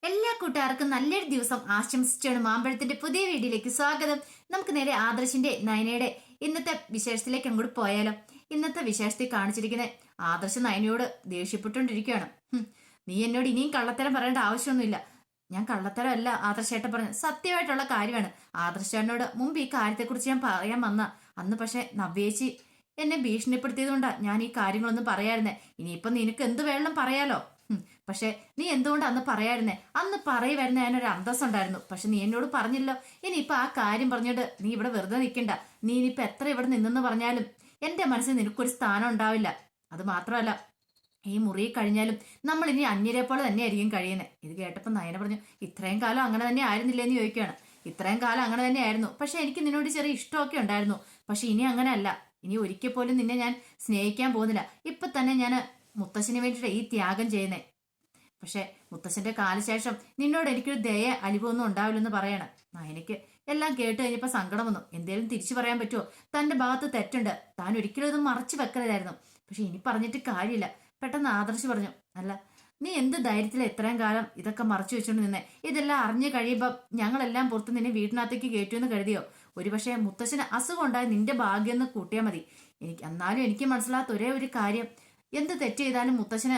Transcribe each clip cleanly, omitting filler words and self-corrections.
എല്ലാ കൂട്ടുകാർക്കും നല്ലൊരു ദിവസം ആശംസിച്ചാണ് മാമ്പഴത്തിന്റെ പുതിയ വീഡിയോയിലേക്ക് സ്വാഗതം. നമുക്ക് നേരെ ആദർശിന്റെ നയനയുടെ ഇന്നത്തെ വിശേഷത്തിലേക്ക് അങ്ങോട്ട് പോയാലോ. ഇന്നത്തെ വിശേഷത്തിൽ കാണിച്ചിരിക്കുന്നത് ആദർശ് നയനയോട് ദേഷ്യപ്പെട്ടുകൊണ്ടിരിക്കുകയാണ്. നീ എന്നോട് ഇനിയും കള്ളത്തരം പറയേണ്ട ആവശ്യമൊന്നുമില്ല. ഞാൻ കള്ളത്തരമല്ല ആദർശേട്ടൻ പറഞ്ഞത്, സത്യമായിട്ടുള്ള കാര്യമാണ്. ആദർശേട്ടനോട് മുമ്പ് ഈ കാര്യത്തെക്കുറിച്ച് ഞാൻ പറയാൻ വന്ന അന്ന് പക്ഷെ നവ്യേച്ചി എന്നെ ഭീഷണിപ്പെടുത്തിയത് കൊണ്ടാ ഞാൻ ഈ കാര്യങ്ങളൊന്നും പറയായിരുന്നേ. ഇനിയിപ്പൊ നിനക്ക് എന്ത് വേണം പറയാലോ. പക്ഷെ നീ എന്തുകൊണ്ട് അന്ന് പറയായിരുന്നേ? അന്ന് പറയുമായിരുന്ന ഞാനൊരു അന്തസ്സുണ്ടായിരുന്നു. പക്ഷെ നീ എന്നോട് പറഞ്ഞില്ലോ. ഇനിയിപ്പൊ ആ കാര്യം പറഞ്ഞിട്ട് നീ ഇവിടെ വെറുതെ നിൽക്കണ്ട. നീ ഇനിയിപ്പൊ എത്ര ഇവിടെ നിന്നെന്ന് പറഞ്ഞാലും എന്റെ മനസ്സിൽ നിനക്കൊരു സ്ഥാനം ഉണ്ടാവില്ല. അത് മാത്രമല്ല, ഈ മുറി കഴിഞ്ഞാലും നമ്മൾ ഇനി അന്യരെ പോലെ തന്നെ ആയിരിക്കും കഴിയുന്നത്. ഇത് കേട്ടപ്പോൾ നയന പറഞ്ഞു, ഇത്രയും കാലം അങ്ങനെ തന്നെ ആയിരുന്നില്ലെന്ന് ചോദിക്കുകയാണ്. ഇത്രയും കാലം അങ്ങനെ തന്നെ ആയിരുന്നു. പക്ഷെ എനിക്ക് നിന്നോട് ചെറിയ ഇഷ്ടമൊക്കെ ഉണ്ടായിരുന്നു. പക്ഷെ ഇനി അങ്ങനെ അല്ല. ഇനി ഒരിക്കൽ പോലും നിന്നെ ഞാൻ സ്നേഹിക്കാൻ പോകുന്നില്ല. ഇപ്പൊ തന്നെ ഞാൻ മുത്തശ്ശന് വേണ്ടിയിട്ട് ഈ ത്യാഗം ചെയ്യുന്നേ. പക്ഷെ മുത്തശ്ശന്റെ കാലശേഷം നിന്നോട് എനിക്കൊരു ദയ അലിവൊന്നും ഉണ്ടാവില്ലെന്ന് പറയണം. നയനയ്ക്ക് എല്ലാം കേട്ട് കഴിഞ്ഞപ്പോ സങ്കടം വന്നു. എന്തേലും തിരിച്ചു പറയാൻ പറ്റുമോ? തന്റെ ഭാഗത്ത് തെറ്റുണ്ട്, താൻ ഒരിക്കലും ഇത് മറച്ചു വെക്കരുതായിരുന്നു. പക്ഷെ ഇനി പറഞ്ഞിട്ട് കാര്യമില്ല. പെട്ടെന്ന് ആദർശ് പറഞ്ഞു, അല്ല നീ എന്ത് ധൈര്യത്തിൽ എത്രയും കാലം ഇതൊക്കെ മറച്ചു വെച്ചോണ്ട് നിന്നെ? ഇതെല്ലാം അറിഞ്ഞു കഴിയുമ്പോൾ ഞങ്ങളെല്ലാം പുറത്ത് നിന്നെ വീട്ടിനകത്തേക്ക് കയറ്റുമെന്ന് കരുതിയോ? ഒരുപക്ഷെ മുത്തശ്ശന് അസുഖം ഉണ്ടായി നിന്റെ ഭാഗ്യം ഒന്ന് കൂട്ടിയാൽ മതി. എന്നാലും എനിക്ക് മനസ്സിലാത്ത ഒരേ ഒരു കാര്യം, എന്ത് തെറ്റ് ചെയ്താലും മുത്തശ്ശന്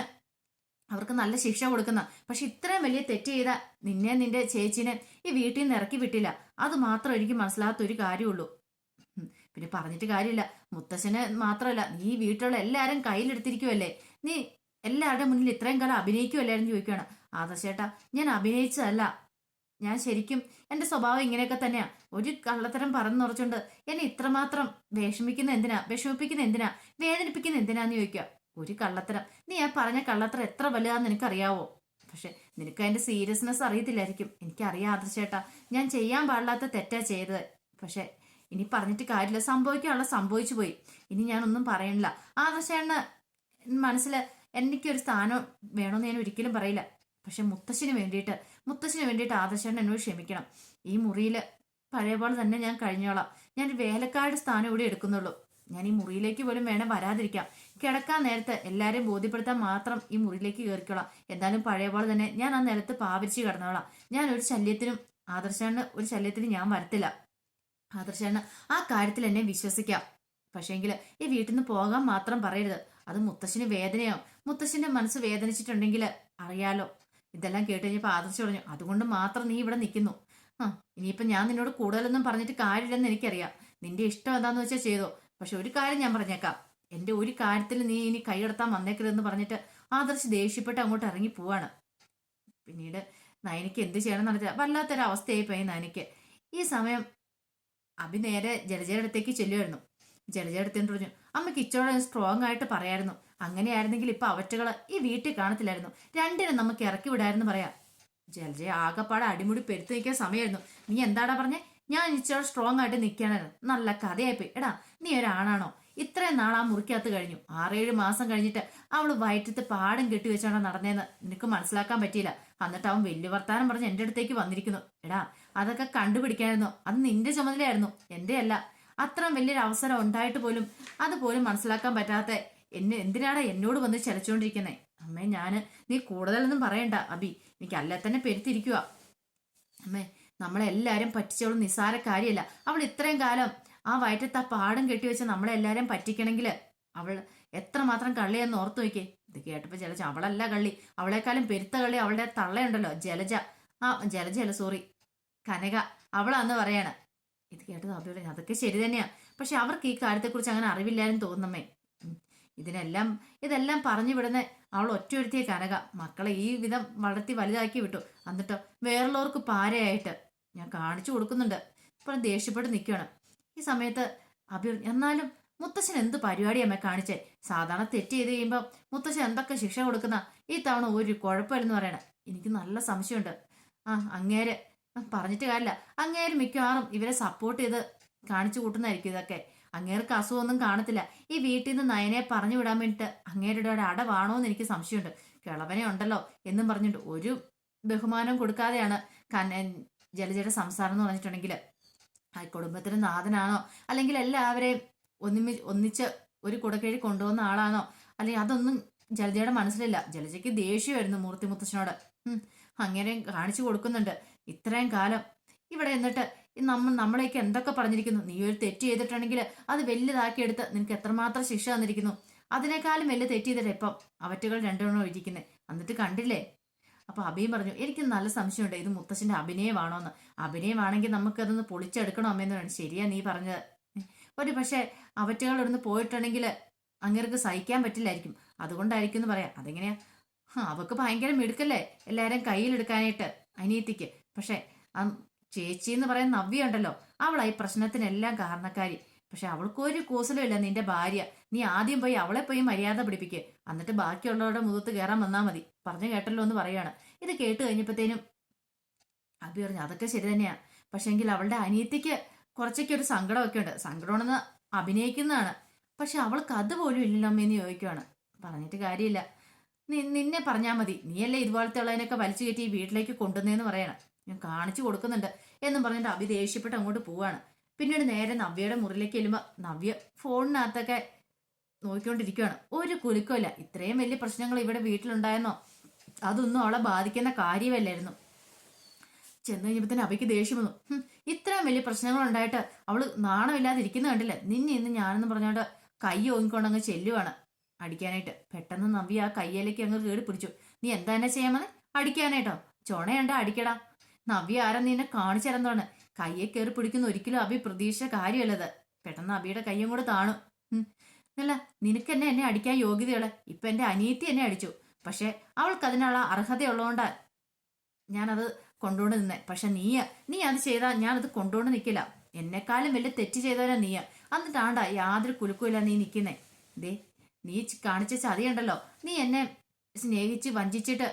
അവർക്ക് നല്ല ശിക്ഷ കൊടുക്കുന്ന. പക്ഷെ ഇത്രയും വലിയ തെറ്റ് ചെയ്ത നിന്നെ നിന്റെ ചേച്ചിനെ ഈ വീട്ടിൽ നിന്ന് ഇറക്കി വിട്ടില്ല. അത് മാത്രം എനിക്ക് മനസ്സിലാത്ത ഒരു കാര്യമുള്ളൂ. പിന്നെ പറഞ്ഞിട്ട് കാര്യമില്ല. മുത്തശ്ശന് മാത്രമല്ല, നീ വീട്ടിലുള്ള എല്ലാരും കയ്യിലെടുത്തിരിക്കുവല്ലേ. നീ എല്ലാവരുടെ മുന്നിൽ ഇത്രയും കാലം അഭിനയിക്കുമല്ലായിരുന്നു ചോദിക്കുകയാണ്. ആദർശേട്ടാ, ഞാൻ അഭിനയിച്ചതല്ല. ഞാൻ ശരിക്കും എന്റെ സ്വഭാവം ഇങ്ങനെയൊക്കെ തന്നെയാ. ഒരു കള്ളത്തരം പറഞ്ഞുറച്ചുകൊണ്ട് എന്നെ ഇത്രമാത്രം വിഷമിപ്പിക്കുന്ന എന്തിനാ, വേദനിപ്പിക്കുന്ന എന്തിനാന്ന് ചോദിക്കുക. ഒരു കള്ളത്തരം, നീ ആ പറഞ്ഞ കള്ളത്തരം എത്ര വലുതാന്ന് നിനക്കറിയാവോ? പക്ഷെ നിനക്ക് അതിന്റെ സീരിയസ്നെസ് അറിയത്തില്ലായിരിക്കും. എനിക്കറിയാം ആദർശേട്ടാ, ഞാൻ ചെയ്യാൻ പാടില്ലാത്ത തെറ്റാ ചെയ്തത്. പക്ഷെ ഇനി പറഞ്ഞിട്ട് കാര്യമില്ല. സംഭവിക്കാനുള്ള സംഭവിച്ചു പോയി. ഇനി ഞാനൊന്നും പറയണില്ല. ആദർശേട്ടന് മനസ്സിൽ എനിക്കൊരു സ്ഥാനം വേണമെന്ന് ഞാൻ ഒരിക്കലും പറയില്ല. പക്ഷെ മുത്തശ്ശിന് വേണ്ടിയിട്ട് ആദർശേട്ടൻ എന്നോട് ക്ഷമിക്കണം. ഈ മുറിയിൽ പഴയ പോലെ തന്നെ ഞാൻ കഴിഞ്ഞോളാം. ഞാൻ വേലക്കാരുടെ സ്ഥാനം ഇവിടെ എടുക്കുന്നുള്ളൂ. ഞാൻ ഈ മുറിയിലേക്ക് പോലും വേണം വരാതിരിക്കാം. കിടക്കാൻ നേരത്ത് എല്ലാരെയും ബോധ്യപ്പെടുത്താൻ മാത്രം ഈ മുറിയിലേക്ക് കയറിക്കോളാം. എന്തായാലും പഴയ പോലെ തന്നെ ഞാൻ ആ നിലത്ത് പാവിരിച്ച് കിടന്നോളാം. ഞാൻ ഒരു ശല്യത്തിനും ഞാൻ വരത്തില്ല. ആദർശേട്ടന് ആ കാര്യത്തിൽ എന്നെ വിശ്വസിക്കാം. പക്ഷേങ്കിൽ ഈ വീട്ടിൽ നിന്ന് പോകാൻ മാത്രം പറയരുത്. അത് മുത്തശ്ശിന് വേദനയോ, മുത്തശ്ശിന്റെ മനസ്സ് വേദനിച്ചിട്ടുണ്ടെങ്കിൽ അറിയാലോ. ഇതെല്ലാം കേട്ട് കഴിഞ്ഞപ്പോൾ ആദർശ് പറഞ്ഞു, അതുകൊണ്ട് മാത്രം നീ ഇവിടെ നിൽക്കുന്നു. ഇനിയിപ്പൊ ഞാൻ നിന്നോട് കൂടുതലൊന്നും പറഞ്ഞിട്ട് കാര്യമില്ലെന്ന് എനിക്കറിയാം. നിന്റെ ഇഷ്ടം എന്താന്ന് വെച്ചാൽ ചെയ്തോ. പക്ഷെ ഒരു കാര്യം ഞാൻ പറഞ്ഞേക്കാം, എന്റെ ഒരു കാര്യത്തിൽ നീ ഇനി കൈകടത്താൻ വന്നേക്കരുതെന്ന് പറഞ്ഞിട്ട് ആദർശ് ദേഷ്യപ്പെട്ട് അങ്ങോട്ട് ഇറങ്ങി പോവാണ്. പിന്നീട് നയനിക്ക് എന്ത് ചെയ്യണം നടത്തില്ല, വല്ലാത്തൊരവസ്ഥയായി പോയി നയനിക്ക്. ഈ സമയം അഭി നേരെ ജലജയുടെ അടുത്തേക്ക് ചെല്ലുമായിരുന്നു. ജലജയുടെ അടുത്തേക്ക് പറഞ്ഞു, അമ്മയ്ക്ക് ഇച്ചോടെ സ്ട്രോങ് ആയിട്ട് പറയായിരുന്നു. അങ്ങനെയായിരുന്നെങ്കിൽ ഇപ്പൊ അവറ്റകള് ഈ വീട്ടിൽ കാണത്തില്ലായിരുന്നു. രണ്ടിനും നമുക്ക് ഇറക്കി വിടായിരുന്നു പറയാം. ജലജയെ ആകെപ്പാടെ അടിമുടി പെരുത്ത് നിൽക്കാൻ സമയമായിരുന്നു. നീ എന്താടാ പറഞ്ഞേ? ഞാൻ ഇച്ചോടെ സ്ട്രോങ് ആയിട്ട് നിൽക്കാനായിരുന്നു. നല്ല കഥയായിപ്പോയി. എടാ, നീ ഒരാണാണോ? ഇത്രയും നാൾ ആ മുറിക്കകത്ത് കഴിഞ്ഞു. 6-7 മാസം കഴിഞ്ഞിട്ട് അവള് വയറ്റത്ത് പാടം കെട്ടി വെച്ചാണോ നടന്നതെന്ന് നിനക്ക് മനസ്സിലാക്കാൻ പറ്റിയില്ല. എന്നിട്ട് അവൻ വലിയ വർത്താനം പറഞ്ഞ് എന്റെ അടുത്തേക്ക് വന്നിരിക്കുന്നു. എടാ, അതൊക്കെ കണ്ടുപിടിക്കായിരുന്നു. അത് നിന്റെ ചുമതലയായിരുന്നു, എന്റെ അല്ല. അത്രയും വലിയൊരു അവസരം ഉണ്ടായിട്ട് പോലും അതുപോലും മനസ്സിലാക്കാൻ പറ്റാത്ത എന്തിനാടാ എന്നോട് വന്ന് ചലച്ചുകൊണ്ടിരിക്കുന്നേ? അമ്മേ, നീ കൂടുതലൊന്നും പറയണ്ട അബി. എനിക്ക് അല്ല തന്നെ പെരുത്തിരിക്കുക. അമ്മേ, നമ്മളെല്ലാരും പറ്റിച്ചവളും നിസ്സാര കാര്യമല്ല. അവൾ ഇത്രയും കാലം ആ വയറ്റത്ത് ആ പാടം കെട്ടിവെച്ച് നമ്മളെല്ലാരും പറ്റിക്കണമെങ്കിൽ അവൾ എത്രമാത്രം കള്ളിയെന്ന് ഓർത്തു നോക്കിയേ. ഇത് കേട്ടപ്പോ ജലജ, അവളല്ല കള്ളി, അവളെക്കാളും പെരുത്ത കള്ളി അവളുടെ തള്ളയുണ്ടല്ലോ, ജലജ സോറി, കനക, അവളാന്ന് പറയാണ്. ഇത് കേട്ടത് അഭിയുടെ അതൊക്കെ ശരി തന്നെയാ. പക്ഷെ അവർക്ക് ഈ കാര്യത്തെക്കുറിച്ച് അങ്ങനെ അറിവില്ലാരും തോന്നുന്നമ്മേ. ഇതെല്ലാം പറഞ്ഞു വിടുന്ന അവൾ ഒറ്റയൊരുത്തിയ കനക മക്കളെ ഈ വിധം വളർത്തി വലുതാക്കി വിട്ടു. എന്നിട്ടോ വേറുള്ളവർക്ക് പാരയായിട്ട് ഞാൻ കാണിച്ചു കൊടുക്കുന്നുണ്ട്. ഇപ്പോഴും ദേഷ്യപ്പെട്ട് നിൽക്കുകയാണ്. ഈ സമയത്ത് അഭി, എന്നാലും മുത്തശ്ശൻ എന്ത് പരിപാടിയമ്മ കാണിച്ചേ? സാധാരണ തെറ്റ് ചെയ്ത് കഴിയുമ്പോൾ മുത്തശ്ശൻ എന്തൊക്കെ ശിക്ഷ കൊടുക്കുന്ന, ഈ തവണ ഒരു കുഴപ്പമില്ലെന്ന് പറയണ. എനിക്ക് നല്ല സംശയമുണ്ട്. അങ്ങേര് പറഞ്ഞിട്ട് കാര്യമില്ല. അങ്ങേര് മിക്കവാറും ഇവരെ സപ്പോർട്ട് ചെയ്ത് കാണിച്ചു കൂട്ടുന്നതായിരിക്കും ഇതൊക്കെ. അങ്ങേർക്ക് അസുഖമൊന്നും കാണത്തില്ല. ഈ വീട്ടിൽ നിന്ന് നയനെ പറഞ്ഞു വിടാൻ വേണ്ടിയിട്ട് അങ്ങേരുടെ ഒരു അടവാണോ എന്ന് എനിക്ക് സംശയമുണ്ട്. കിളവനെ ഉണ്ടല്ലോ എന്നും പറഞ്ഞിട്ട് ഒരു ബഹുമാനം കൊടുക്കാതെയാണ് ജലജയുടെ സംസാരം എന്ന് പറഞ്ഞിട്ടുണ്ടെങ്കിൽ ആ കുടുംബത്തിന് നാഥനാണോ, അല്ലെങ്കിൽ എല്ലാവരെയും ഒന്നിച്ച് ഒരു കുടക്കീഴിൽ കൊണ്ടുപോകുന്ന ആളാണോ, അല്ലെങ്കിൽ അതൊന്നും ജലജയുടെ മനസ്സിലില്ല. ജലജയ്ക്ക് ദേഷ്യമായിരുന്നു മൂർത്തി മുത്തശ്ശനോട്. അങ്ങനെ കാണിച്ചു കൊടുക്കുന്നുണ്ട്. ഇത്രയും കാലം ഇവിടെ എന്നിട്ട് നമ്മളേക്ക് എന്തൊക്കെ പറഞ്ഞിരിക്കുന്നു. നീ ഒരു തെറ്റ് ചെയ്തിട്ടുണ്ടെങ്കിൽ അത് വലുതാക്കിയെടുത്ത് നിനക്ക് എത്രമാത്രം ശിക്ഷ തന്നിരിക്കുന്നു. അതിനേക്കാളും വലിയ തെറ്റ് ചെയ്തിട്ട് ഇപ്പം അവറ്റുകൾ രണ്ടെണ്ണം ഇരിക്കുന്നത്. എന്നിട്ട് കണ്ടില്ലേ? അപ്പൊ അഭിയും പറഞ്ഞു, എനിക്ക് നല്ല സംശയമുണ്ട് ഇത് മുത്തശ്ശന്റെ അഭിനയമാണോന്ന്. അഭിനയമാണെങ്കിൽ നമുക്കതൊന്ന് പൊളിച്ചെടുക്കണോ അമ്മയെന്ന് വേണം. ശരിയാ നീ പറഞ്ഞത്. ഒരു പക്ഷെ അവറ്റുകൾ ഇവിടുന്ന് പോയിട്ടുണ്ടെങ്കിൽ അങ്ങേർക്ക് സഹിക്കാൻ പറ്റില്ലായിരിക്കും. അതുകൊണ്ടായിരിക്കും എന്ന് പറയാം. അതെങ്ങനെയാ? അവക്ക് ഭയങ്കര മിടുക്കല്ലേ എല്ലാരും കയ്യിലെടുക്കാനായിട്ട് അനിയത്തിക്ക്. പക്ഷെ ചേച്ചി എന്ന് പറയാൻ നവ്യ ഉണ്ടല്ലോ, അവളായി പ്രശ്നത്തിനെല്ലാം കാരണക്കാരി. പക്ഷെ അവൾക്ക് ഒരു കൂസലുമില്ല നിന്റെ ഭാര്യ. നീ ആദ്യം പോയി അവളെ പോയി മര്യാദ പിടിപ്പിക്കുക, എന്നിട്ട് ബാക്കിയുള്ളവരുടെ മുഖത്ത് കയറാൻ വന്നാൽ മതി. പറഞ്ഞു കേട്ടല്ലോ എന്ന് പറയാണ്. ഇത് കേട്ട് കഴിഞ്ഞപ്പോഴത്തേനും അബി പറഞ്ഞു, അതൊക്കെ ശരി തന്നെയാ. പക്ഷെങ്കിൽ അവളുടെ അനിയത്തിക്ക് കുറച്ചൊക്കെ ഒരു സങ്കടമൊക്കെ ഉണ്ട്. സങ്കടമാണെന്ന് അഭിനയിക്കുന്നതാണ്. പക്ഷെ അവൾക്ക് അതുപോലും ഇല്ലല്ലോ അമ്മയെന്ന് ചോദിക്കുവാണ്. പറഞ്ഞിട്ട് കാര്യമില്ല. നിന്നെ പറഞ്ഞാൽ മതി. നീയല്ലേ ഇതുപോലത്തെ ഉള്ളതിനൊക്കെ വലിച്ചു കയറ്റി ഈ വീട്ടിലേക്ക് കൊണ്ടുവന്നേന്ന് പറയണം. ഞാൻ കാണിച്ചു കൊടുക്കുന്നുണ്ട് എന്നും പറഞ്ഞിട്ട് അഭി ദേഷ്യപ്പെട്ട് അങ്ങോട്ട് പോവാണ്. പിന്നീട് നേരെ നവ്യയുടെ മുറിയിലേക്ക് ചെല്ലുമ്പോൾ നവ്യ ഫോണിനകത്തൊക്കെ നോക്കിക്കൊണ്ടിരിക്കുകയാണ്. ഒരു കുലുക്കമില്ല. ഇത്രയും വലിയ പ്രശ്നങ്ങൾ ഇവിടെ വീട്ടിലുണ്ടായെന്നോ അതൊന്നും അവളെ ബാധിക്കുന്ന കാര്യമല്ലായിരുന്നു. ചെന്ന് കഴിഞ്ഞപ്പോൾ തന്നെ അബിക്ക് ദേഷ്യം വന്നു. ഇത്രയും വലിയ പ്രശ്നങ്ങൾ ഉണ്ടായിട്ട് അവള് നാണമില്ലാതെ ഇരിക്കുന്ന കണ്ടില്ല. നിന്നെ ഇന്ന് ഞാനെന്ന് പറഞ്ഞോണ്ട് കൈ ഓങ്ങിക്കൊണ്ടങ്ങ് ചെല്ലുവാണ് അടിക്കാനായിട്ട്. പെട്ടെന്ന് നവ്യ ആ കയ്യിലേക്ക് അങ്ങ് കയറി പിടിച്ചു. നീ എന്താ തന്നെ ചെയ്യാമെന്ന്? അടിക്കാനായിട്ടോ? ചൊണയുണ്ട അടിക്കടാ. നവ്യ ആരാ നിന്നെ കാണിച്ചു തരുന്നതാണ്. കയ്യെ കയറി പിടിക്കുന്ന ഒരിക്കലും അബി പ്രതീക്ഷ കാര്യമല്ലത്. പെട്ടെന്ന് അബിയുടെ കയ്യും കൂടെ താണു. അല്ല, നിനക്ക് എന്നെ അടിക്കാൻ യോഗ്യതയുള്ള ഇപ്പൊ എന്റെ അനിയത്തി എന്നെ അടിച്ചു. പക്ഷെ അവൾക്ക് അതിനുള്ള അർഹതയുള്ളതുകൊണ്ടാ ഞാനത് കൊണ്ടുകൊണ്ട് നിന്നേ. പക്ഷെ നീ അത് ചെയ്താൽ ഞാനത് കൊണ്ടുകൊണ്ട് നിൽക്കില്ല. എന്നെക്കാളും വലിയ തെറ്റ് ചെയ്തവനാ നീ. എന്നിട്ടാണ്ടാ യാതൊരു കുലുക്കുമില്ല നീ നിൽക്കുന്നേ. ദേ നീ കാണിച്ച ചതിയുണ്ടല്ലോ. നീ എന്നെ സ്നേഹിച്ച് വഞ്ചിച്ചിട്ട്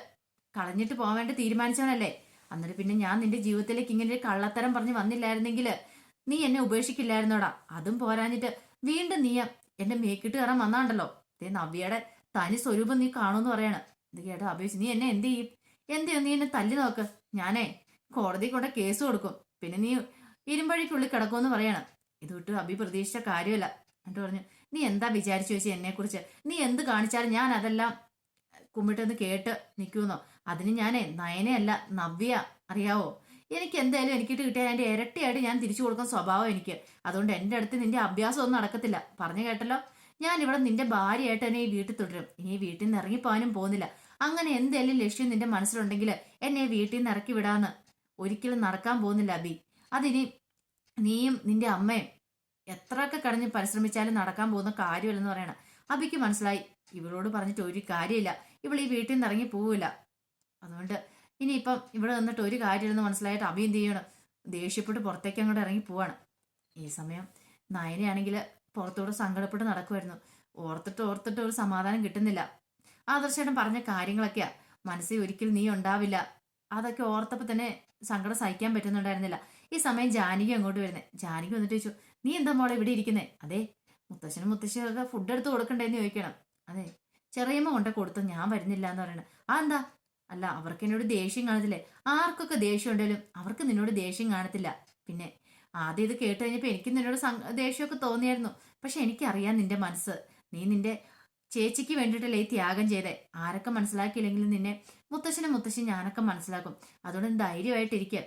കളഞ്ഞിട്ട് പോകാൻ വേണ്ടി തീരുമാനിച്ചവനല്ലേ. എന്നിട്ട് പിന്നെ ഞാൻ നിന്റെ ജീവിതത്തിലേക്ക് ഇങ്ങനെ ഒരു കള്ളത്തരം പറഞ്ഞ് വന്നില്ലായിരുന്നെങ്കിൽ നീ എന്നെ ഉപേക്ഷിക്കില്ലായിരുന്നോടാ. അതും പോരാഞ്ഞിട്ട് വീണ്ടും നീ എന്റെ മേക്കിട്ട് കയറാൻ വന്നാണ്ടല്ലോ. ദേ നവ്യയുടെ തനി സ്വരൂപം നീ കാണുമെന്ന് പറയാണ്. ഇത് കേട്ടോ അപേക്ഷിച്ച് നീ എന്നെ എന്ത് ചെയ്യും? നീ എന്നെ തല്ലി നോക്ക്. ഞാനേ കോടതി കൊണ്ട് കേസ് കൊടുക്കും. പിന്നെ നീ ഇരുമ്പഴിക്കുള്ളിൽ കിടക്കുമെന്ന് പറയണം. ഇത് വിട്ട് അഭി പ്രതീക്ഷിച്ച കാര്യമല്ല. എന്നിട്ട് പറഞ്ഞു, നീ എന്താ വിചാരിച്ചു വെച്ച് എന്നെ കുറിച്ച്? നീ എന്ത് കാണിച്ചാലും ഞാൻ അതെല്ലാം കുമ്പിട്ടെന്ന് കേട്ട് നിൽക്കുമെന്നോ? അതിന് ഞാനേ നയനയല്ല നവ്യ, അറിയാവോ? എനിക്ക് എന്തായാലും എനിക്കിട്ട് കിട്ടിയാൽ അതിന്റെ ഇരട്ടിയായിട്ട് ഞാൻ തിരിച്ചു കൊടുക്കുന്ന സ്വഭാവം എനിക്ക്. അതുകൊണ്ട് എന്റെ അടുത്ത് നിന്റെ അഭ്യാസം ഒന്നും നടക്കത്തില്ല. പറഞ്ഞു കേട്ടല്ലോ. ഞാൻ ഇവിടെ നിന്റെ ഭാര്യയായിട്ട് തന്നെ ഈ വീട്ടിൽ തുടരും. ഇനി ഈ വീട്ടിൽ നിന്ന് ഇറങ്ങിപ്പോകാനും പോകുന്നില്ല. അങ്ങനെ എന്തെങ്കിലും ലക്ഷ്യം നിന്റെ മനസ്സിലുണ്ടെങ്കിൽ എന്നെ വീട്ടിൽ നിന്ന് ഇറക്കി വിടാന്ന് ഒരിക്കലും നടക്കാൻ പോകുന്നില്ല അബി. അതിനി നീയും നിന്റെ അമ്മയും എത്രയൊക്കെ കടഞ്ഞ് പരിശ്രമിച്ചാലും നടക്കാൻ പോകുന്ന കാര്യമല്ലെന്ന് പറയണം. അബിക്ക് മനസ്സിലായി ഇവളോട് പറഞ്ഞിട്ട് ഒരു കാര്യമില്ല. ഇവൾ ഈ വീട്ടിൽ നിന്ന് ഇറങ്ങി പോവില്ല. അതുകൊണ്ട് ഇനിയിപ്പം ഇവിടെ നിന്നിട്ട് ഒരു കാര്യമില്ലെന്ന് മനസ്സിലായിട്ട് അബി എന്ത് ചെയ്യണം? ദേഷ്യപ്പെട്ട് പുറത്തേക്ക് അങ്ങോട്ട് ഇറങ്ങി പോവാണ്. ഈ സമയം നയനയാണെങ്കിൽ പുറത്തോട് സങ്കടപ്പെട്ട് നടക്കുമായിരുന്നു. ഓർത്തിട്ട് ഒരു സമാധാനം കിട്ടുന്നില്ല. ആദർശേട്ടൻ പറഞ്ഞ കാര്യങ്ങളൊക്കെയാ മനസ്സിൽ ഒരിക്കലും നീ ഉണ്ടാവില്ല. അതൊക്കെ ഓർത്തപ്പോൾ തന്നെ സങ്കടം സഹിക്കാൻ പറ്റുന്നുണ്ടായിരുന്നില്ല. ഈ സമയം ജാനകി അങ്ങോട്ട് വരുന്നേ. ജാനകി വന്നിട്ട് ചോദിച്ചു, നീ എന്താ മോളെ ഇവിടെ ഇരിക്കുന്നേ? അതെ, മുത്തശ്ശനും മുത്തശ്ശിയൊക്കെ ഫുഡ് എടുത്ത് കൊടുക്കണ്ടേന്ന് ചോദിക്കണം. അതെ, ചെറിയമ്മ കൊണ്ട് കൊടുത്തു, ഞാൻ വരുന്നില്ല എന്ന് പറയണം. ആ എന്താ? അല്ല, അവർക്ക് എന്നോട് ദേഷ്യം കാണത്തില്ലേ? ആർക്കൊക്കെ ദേഷ്യം ഉണ്ടെങ്കിലും അവർക്ക് നിന്നോട് ദേഷ്യം കാണത്തില്ല. പിന്നെ ആദ്യം ഇത് കേട്ട് കഴിഞ്ഞപ്പോൾ എനിക്ക് നിന്നോട് ദേഷ്യമൊക്കെ തോന്നിയായിരുന്നു. പക്ഷെ എനിക്കറിയാം നിന്റെ മനസ്സ്. നീ നിന്റെ ചേച്ചിക്ക് വേണ്ടിയിട്ടല്ലേ ഈ ത്യാഗം ചെയ്തേ. ആരൊക്കെ മനസ്സിലാക്കിയില്ലെങ്കിലും നിന്നെ മുത്തശ്ശി ഞാനൊക്കെ മനസ്സിലാക്കും. അതുകൊണ്ട് ധൈര്യമായിട്ടിരിക്കുക.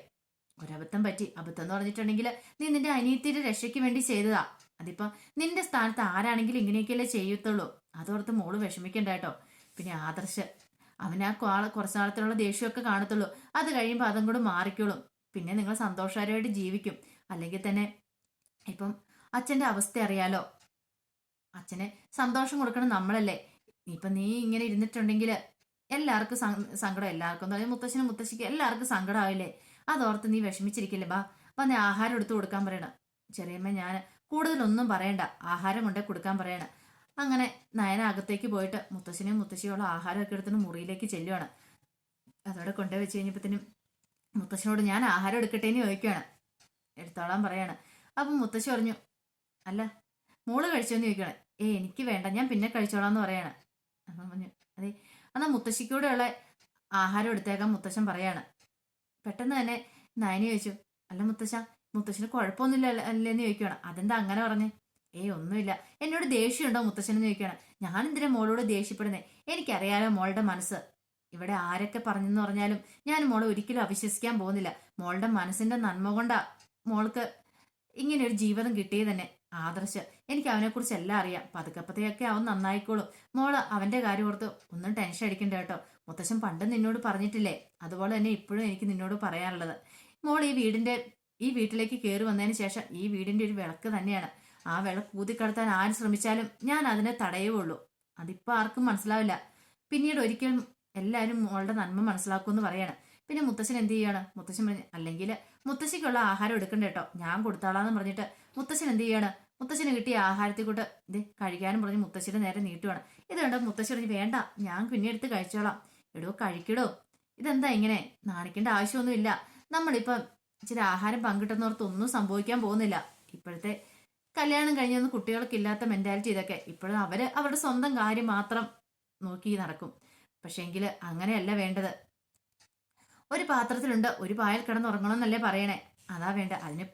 ഒരബദ്ധം പറ്റി. അബദ്ധം എന്ന് പറഞ്ഞിട്ടുണ്ടെങ്കിൽ നീ നിന്റെ അനിയത്തിയുടെ രക്ഷയ്ക്ക് വേണ്ടി ചെയ്തതാ. അതിപ്പോ നിന്റെ സ്ഥാനത്ത് ആരാണെങ്കിലും ഇങ്ങനെയൊക്കെയല്ലേ ചെയ്യത്തുള്ളൂ. അതോർത്ത് മോള് വിഷമിക്കണ്ട കേട്ടോ. പിന്നെ ആദർശ് അവനാ കുറച്ചു നാളത്തിലുള്ള ദേഷ്യമൊക്കെ കാണത്തുള്ളൂ. അത് കഴിയുമ്പോൾ അതും കൂടെ മാറിക്കോളും. പിന്നെ നിങ്ങൾ സന്തോഷകരമായിട്ട് ജീവിക്കും. അല്ലെങ്കിൽ തന്നെ ഇപ്പം അച്ഛന്റെ അവസ്ഥ അറിയാലോ. അച്ഛന് സന്തോഷം കൊടുക്കണം നമ്മളല്ലേ. ഇപ്പൊ നീ ഇങ്ങനെ ഇരുന്നിട്ടുണ്ടെങ്കിൽ എല്ലാവർക്കും സങ്കടം. എല്ലാവർക്കും എന്ന് പറഞ്ഞാൽ മുത്തശ്ശനും മുത്തശ്ശിക്ക് എല്ലാവർക്കും സങ്കടം ആവില്ലേ. അതോർത്ത് നീ വിഷമിച്ചിരിക്കില്ലേ. വന്ന് ആഹാരം എടുത്തു കൊടുക്കാൻ പറയണം. ചെറിയമ്മ ഞാൻ കൂടുതലൊന്നും പറയണ്ട, ആഹാരം കൊണ്ടേ കൊടുക്കാൻ പറയണം. അങ്ങനെ നയന അകത്തേക്ക് പോയിട്ട് മുത്തശ്ശനും മുത്തശ്ശിയുള്ള ആഹാരമൊക്കെ എടുത്തിട്ട് മുറിയിലേക്ക് ചെല്ലുവാണ്. അതോടെ കൊണ്ടു വെച്ച് കഴിഞ്ഞപ്പോഴത്തേനും മുത്തശ്ശനോട് ഞാൻ ആഹാരം എടുക്കട്ടേന്ന് ചോദിക്കുകയാണ്. എടുത്തോളാൻ പറയാണ്. അപ്പം മുത്തശ്ശി പറഞ്ഞു, അല്ല മോള് കഴിച്ചോന്ന് ചോദിക്കുകയാണ്. എനിക്ക് വേണ്ട, ഞാൻ പിന്നെ കഴിച്ചോളാന്ന് പറയാണ്. അപ്പം പറഞ്ഞു, അതെ എന്നാൽ മുത്തശ്ശിക്കൂടെയുള്ള ആഹാരം എടുത്തേക്കാൻ മുത്തശ്ശൻ പറയാണ്. പെട്ടെന്ന് തന്നെ നയനി ചോദിച്ചു, അല്ല മുത്തശ്ശന് കുഴപ്പമൊന്നുമില്ല അല്ലേന്ന് ചോദിക്കുകയാണ്. അതെന്താ അങ്ങനെ പറഞ്ഞേ? ഒന്നുമില്ല. എന്നോട് ദേഷ്യമുണ്ടോ മുത്തശ്ശനെന്ന് ചോദിക്കുകയാണ്. ഞാൻ എന്തിനാ മോളോട് ദേഷ്യപ്പെടുന്നേ? എനിക്കറിയാലോ മോളുടെ മനസ്സ്. ഇവിടെ ആരൊക്കെ പറഞ്ഞെന്ന് പറഞ്ഞാലും ഞാൻ മോളെ ഒരിക്കലും അവിശ്വസിക്കാൻ പോകുന്നില്ല. മോളുടെ മനസ്സിന്റെ നന്മ കൊണ്ടാ മോൾക്ക് ഇങ്ങനെ ഒരു ജീവിതം കിട്ടിയത് തന്നെ. ആദർശ്, എനിക്ക് അവനെക്കുറിച്ച് എല്ലാം അറിയാം. പതുക്കപ്പത്തേയൊക്കെ അവൻ നന്നായിക്കോളും. മോള് അവന്റെ കാര്യം ഓർത്ത് ഒന്നും ടെൻഷൻ അടിക്കണ്ട കേട്ടോ. മുത്തശ്ശൻ പണ്ട് നിന്നോട് പറഞ്ഞിട്ടില്ലേ, അതുപോലെ തന്നെ ഇപ്പോഴും എനിക്ക് നിന്നോട് പറയാനുള്ളത്. മോൾ ഈ വീട്ടിലേക്ക് കയറി വന്നതിന് ശേഷം ഈ വീടിന്റെ ഒരു വിളക്ക് തന്നെയാണ്. ആ വിളക്ക് ഊതിക്കടത്താൻ ആര് ശ്രമിച്ചാലും ഞാൻ അതിനെ തടയുള്ളൂ. അതിപ്പോ ആർക്കും മനസ്സിലാവില്ല. പിന്നീട് ഒരിക്കലും എല്ലാവരും മോളുടെ നന്മ മനസ്സിലാക്കുമെന്ന് പറയാണ്. പിന്നെ മുത്തശ്ശൻ എന്ത് ചെയ്യാണ്? മുത്തശ്ശൻ പറഞ്ഞു, അല്ലെങ്കിൽ മുത്തശ്ശിക്കുള്ള ആഹാരം എടുക്കണ്ട കേട്ടോ, ഞാൻ കൊടുത്താളാന്ന് പറഞ്ഞിട്ട് മുത്തശ്ശൻ എന്ത് ചെയ്യാണ്? മുത്തശ്ശന് കിട്ടിയ ആഹാരത്തിൽ കൂട്ട് ഇത് കഴിക്കാനും പറഞ്ഞ് മുത്തശ്ശിയുടെ നേരെ നീട്ടുവാണ്. ഇത് കണ്ട മുത്തശ്ശി പറഞ്ഞു, വേണ്ട, ഞാൻ പിന്നെ എടുത്ത് കഴിച്ചോളാം. എടോ കഴിക്കടോ, ഇതെന്താ ഇങ്ങനെ? നാണിക്കേണ്ട ആവശ്യമൊന്നുമില്ല. നമ്മളിപ്പം ഇച്ചിരി ആഹാരം പങ്കിട്ടെന്നോർത്ത് ഒന്നും സംഭവിക്കാൻ പോകുന്നില്ല. ഇപ്പോഴത്തെ കല്യാണം കഴിഞ്ഞൊന്നും കുട്ടികൾക്ക് ഇല്ലാത്ത മെന്റാലിറ്റി ഇതൊക്കെ. ഇപ്പോഴും അവരുടെ സ്വന്തം കാര്യം മാത്രം നോക്കി നടക്കും. പക്ഷേങ്കില് അങ്ങനെയല്ല വേണ്ടത്. ഒരു പാത്രത്തിലുണ്ട്, ഒരു പായൽ കിടന്നുറങ്ങണം എന്നല്ലേ പറയണേ. അതാ വേണ്ട. അതിന്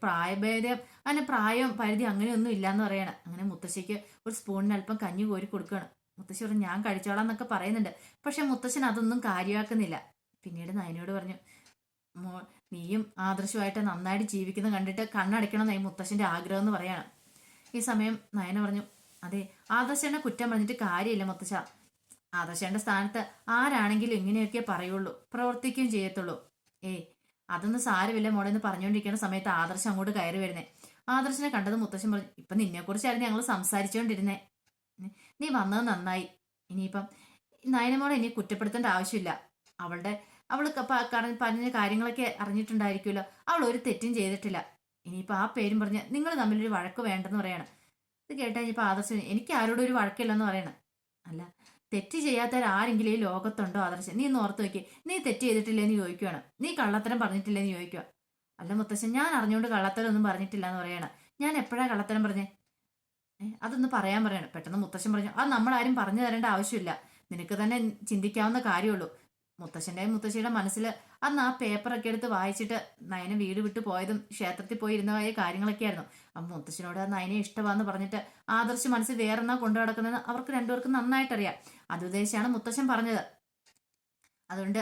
പ്രായവും പരിധി അങ്ങനെയൊന്നും ഇല്ലാന്ന് പറയണേ. അങ്ങനെ മുത്തശ്ശിക്ക് ഒരു സ്പൂണിന് അല്പം കഞ്ഞി കോരി കൊടുക്കുകയാണ്. മുത്തശ്ശി പറഞ്ഞു, ഞാൻ കഴിച്ചോളാം എന്നൊക്കെ പറയുന്നുണ്ട്. പക്ഷെ മുത്തശ്ശൻ അതൊന്നും കാര്യമാക്കുന്നില്ല. പിന്നീട് നയനയോട് പറഞ്ഞു, നീയും ആദർശമായിട്ട് നന്നായിട്ട് ജീവിക്കുന്ന കണ്ടിട്ട് കണ്ണടയ്ക്കണം എന്നായി മുത്തശ്ശന്റെ ആഗ്രഹം എന്ന് പറയാണ്. ഈ സമയം നയന പറഞ്ഞു, അതെ, ആദർശനെ കുറ്റം പറഞ്ഞിട്ട് കാര്യമില്ല മുത്തശ്ശ. ആദർശന്റെ സ്ഥാനത്ത് ആരാണെങ്കിലും ഇങ്ങനെയൊക്കെ പറയുള്ളൂ, പ്രവർത്തിക്കുകയും ചെയ്യത്തുള്ളൂ. അതൊന്നും സാരമില്ല മോളെ എന്ന് പറഞ്ഞുകൊണ്ടിരിക്കുന്ന സമയത്ത് ആദർശം അങ്ങോട്ട് കയറി വരുന്നേ. ആദർശനെ കണ്ടത് മുത്തശ്ശൻ പറഞ്ഞു, ഇപ്പൊ നിന്നെക്കുറിച്ചായിരുന്നു ഞങ്ങൾ സംസാരിച്ചുകൊണ്ടിരുന്നേ. നീ വന്നത് നന്നായി. ഇനിയിപ്പം നയനമോളെ ഇനി കുറ്റപ്പെടുത്തേണ്ട ആവശ്യമില്ല. അവള് പറഞ്ഞ കാര്യങ്ങളൊക്കെ അറിഞ്ഞിട്ടുണ്ടായിരിക്കുമല്ലോ. അവൾ ഒരു തെറ്റും ചെയ്തിട്ടില്ല. ഇനിയിപ്പോൾ ആ പേരും പറഞ്ഞ് നിങ്ങൾ തമ്മിലൊരു വഴക്ക് വേണ്ടെന്ന് പറയണം. ഇത് കേട്ടുകഴിഞ്ഞപ്പോൾ ആദർശൻ, എനിക്ക് ആരോടും ഒരു വഴക്കില്ലെന്ന് പറയണം. അല്ല, തെറ്റ് ചെയ്യാത്തവരാരെങ്കിലും ഈ ലോകത്തുണ്ടോ ആദർശൻ? നീ ഒന്ന് ഓർത്ത് നോക്കി. നീ തെറ്റ് ചെയ്തിട്ടില്ലെന്ന് ചോദിക്കുകയാണ്. നീ കള്ളത്തരം പറഞ്ഞിട്ടില്ലെന്ന് ചോദിക്കുക. അല്ല മുത്തശ്ശൻ, ഞാൻ അറിഞ്ഞുകൊണ്ട് കള്ളത്തരം ഒന്നും പറഞ്ഞിട്ടില്ല എന്ന് പറയണം. ഞാൻ എപ്പോഴാ കള്ളത്തരം പറഞ്ഞേ? അതൊന്ന് പറയാൻ പറയണം. പെട്ടെന്ന് മുത്തശ്ശൻ പറഞ്ഞു, അത് നമ്മളാരും പറഞ്ഞു തരേണ്ട ആവശ്യമില്ല, നിനക്ക് തന്നെ ചിന്തിക്കാവുന്ന കാര്യമുള്ളൂ. മുത്തശ്ശിയുടെ മനസ്സിൽ അന്ന് ആ പേപ്പറൊക്കെ എടുത്ത് വായിച്ചിട്ട് നയനെ വീട് വിട്ടു പോയതും ക്ഷേത്രത്തിൽ പോയി ഇരുന്നതായ കാര്യങ്ങളൊക്കെ ആയിരുന്നു. അപ്പം മുത്തശ്ശനോട് നയനെ ഇഷ്ടമാന്ന് പറഞ്ഞിട്ട് ആദർശ് മനസ്സിൽ വേറെന്നാ കൊണ്ടു നടക്കുന്നതെന്ന് അവർക്ക് രണ്ടുപേർക്കും നന്നായിട്ടറിയാം. അതുദ്ദേശിച്ചാണ് മുത്തശ്ശൻ പറഞ്ഞത്. അതുകൊണ്ട്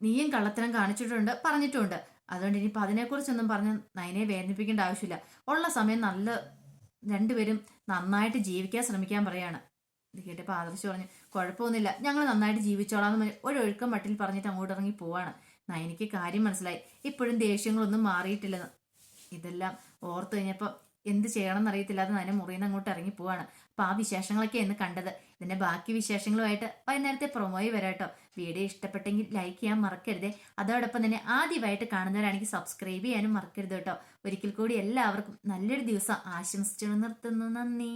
നീയും കള്ളത്തരം കാണിച്ചിട്ടുണ്ട്, പറഞ്ഞിട്ടുമുണ്ട്. അതുകൊണ്ട് ഇനിയിപ്പോൾ അതിനെക്കുറിച്ചൊന്നും പറഞ്ഞ് നയനെ വേദനിപ്പിക്കേണ്ട ആവശ്യമില്ല. ഉള്ള സമയം രണ്ടുപേരും നന്നായിട്ട് ജീവിക്കാൻ ശ്രമിക്കാൻ പറയാണ്. ഇത് കേട്ടപ്പോൾ ആദർശ് പറഞ്ഞു, കുഴപ്പമൊന്നുമില്ല, ഞങ്ങൾ നന്നായിട്ട് ജീവിച്ചോളാന്ന് ഒരൊഴുക്കം മട്ടിൽ പറഞ്ഞിട്ട് അങ്ങോട്ട് ഇറങ്ങി പോവാണ്. നയനിക്ക് കാര്യം മനസ്സിലായി. ഇപ്പോഴും ദേഷ്യങ്ങളൊന്നും മാറിയിട്ടില്ലെന്ന്. ഇതെല്ലാം ഓർത്തു കഴിഞ്ഞപ്പോൾ എന്ത് ചെയ്യണം എന്നറിയത്തില്ലാതെ നയന മുറിയിൽ നിന്ന് അങ്ങോട്ട് ഇറങ്ങി പോവാണ്. അപ്പൊ ആ വിശേഷങ്ങളൊക്കെ എന്ന് കണ്ടത്. ഇതിന്റെ ബാക്കി വിശേഷങ്ങളുമായിട്ട് വൈകുന്നേരത്തെ പ്രൊമോയി വരാട്ടോ. വീഡിയോ ഇഷ്ടപ്പെട്ടെങ്കിൽ ലൈക്ക് ചെയ്യാൻ മറക്കരുതേ. അതോടൊപ്പം തന്നെ ആദ്യമായിട്ട് കാണുന്നവരാണെങ്കിൽ സബ്സ്ക്രൈബ് ചെയ്യാനും മറക്കരുത് കേട്ടോ. ഒരിക്കൽ കൂടി എല്ലാവർക്കും നല്ലൊരു ദിവസം ആശംസിച്ചു നിർത്തുന്നു. നന്ദി.